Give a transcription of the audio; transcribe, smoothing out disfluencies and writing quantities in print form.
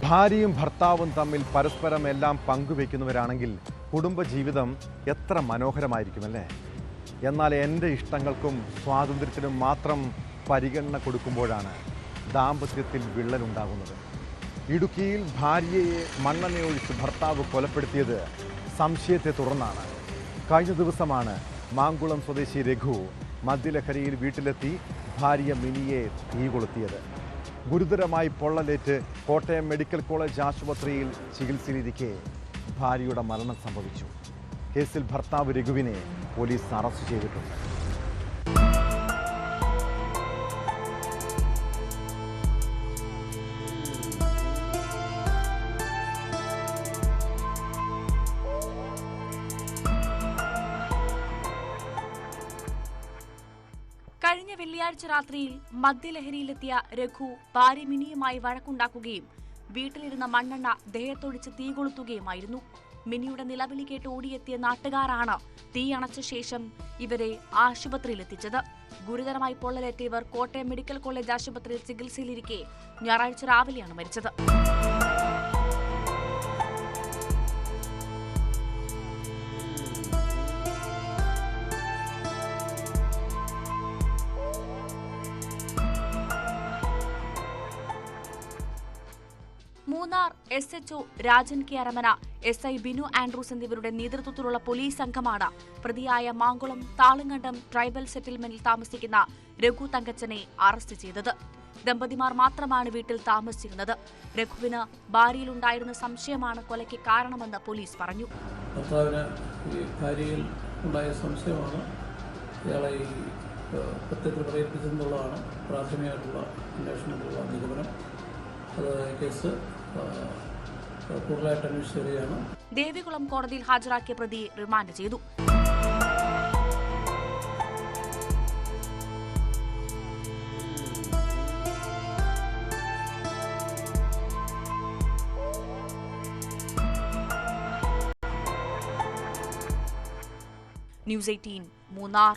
ഭാര്യയും ഭർത്താവും തമ്മിൽ പരസ്പരം എല്ലാം പങ്കുവെക്കുന്നവരാണെങ്കിൽ കുടുംബജീവിതം എത്ര മനോഹരമായിരിക്കുമല്ലേ. എന്നാൽ എൻ്റെ ഇഷ്ടങ്ങൾക്കും സ്വാതന്ത്ര്യത്തിനും മാത്രം പരിഗണന കൊടുക്കുമ്പോഴാണ് ദാമ്പത്യത്തിൽ വിള്ളലുണ്ടാകുന്നത്. ഇടുക്കിയിൽ ഭാര്യയെ മണ്ണെണ്ണയൊഴിച്ച് ഭർത്താവ് കൊലപ്പെടുത്തിയത് സംശയത്തെ തുടർന്നാണ്. കഴിഞ്ഞ ദിവസമാണ് മാങ്കുളം സ്വദേശി രഘു മദ്യലഹരിയിൽ വീട്ടിലെത്തി ഭാര്യ മിനിയെ തീ കൊളുത്തിയത്. ഗുരുതരമായി പൊള്ളലേറ്റ് കോട്ടയം മെഡിക്കൽ കോളേജ് ആശുപത്രിയിൽ ചികിത്സയിലിരിക്കെ ഭാര്യയുടെ മരണം സംഭവിച്ചു. കേസിൽ ഭർത്താവ് രഘുവിനെ പോലീസ് അറസ്റ്റ് ചെയ്തിട്ടുണ്ട്. കഴിഞ്ഞ വെള്ളിയാഴ്ച രാത്രിയിൽ മദ്യലഹരിയിലെത്തിയ രഘു ഭാര്യ മിനിയുമായി വഴക്കുണ്ടാക്കുകയും വീട്ടിലിരുന്ന മണ്ണെണ്ണ ദേഹത്തൊഴിച്ച് തീ കൊളുത്തുകയുമായിരുന്നു. മിനിയുടെ നിലവിളി കേട്ട് ഓടിയെത്തിയ നാട്ടുകാരാണ് തീ അണച്ച ശേഷം ഇവരെ ആശുപത്രിയിലെത്തിച്ചത്. ഗുരുതരമായി പൊള്ളലേറ്റ ഇവർ കോട്ടയം മെഡിക്കൽ കോളേജ് ആശുപത്രിയിൽ ചികിത്സയിലിരിക്കെ ഞായറാഴ്ച രാവിലെയാണ് മരിച്ചത്. Munnar SHO Rajan K Aramana, SI Binu Andrews എന്നിവരുടെ നേതൃത്വത്തിലുള്ള പോലീസ് സംഘമാണ് പ്രതിയായ മാങ്കുളം താളുങ്കണ്ടം ട്രൈബൽ സെറ്റിൽമെന്റിൽ താമസിക്കുന്ന രഘു തങ്കച്ചനെ അറസ്റ്റ് ചെയ്തത്. ദമ്പതിമാർ മാത്രമാണ് വീട്ടിൽ താമസിച്ചിരുന്നത്. രഘുവിന് ഭാര്യയിലുണ്ടായിരുന്ന സംശയമാണ് കൊലയ്ക്ക് കാരണമെന്ന് പോലീസ് പറഞ്ഞു. ഭാര്യയിൽ ഉണ്ടായ സംശയമാണ് ഇയാളെ പ്രത്യക്ഷത്തിൽ പ്രേരിപ്പിച്ചെന്നുള്ളതാണ് പ്രാഥമികമായിട്ടുള്ള അന്വേഷണത്തിലുള്ള നിഗമനം. കേസ് കൂടുതലായിട്ട് അന്വേഷിച്ചു. ദേവികുളം കോടതിയിൽ ഹാജരാക്കിയ പ്രതി റിമാൻഡ് ചെയ്തു. ന്യൂസ് 18 മൂന്നാർ.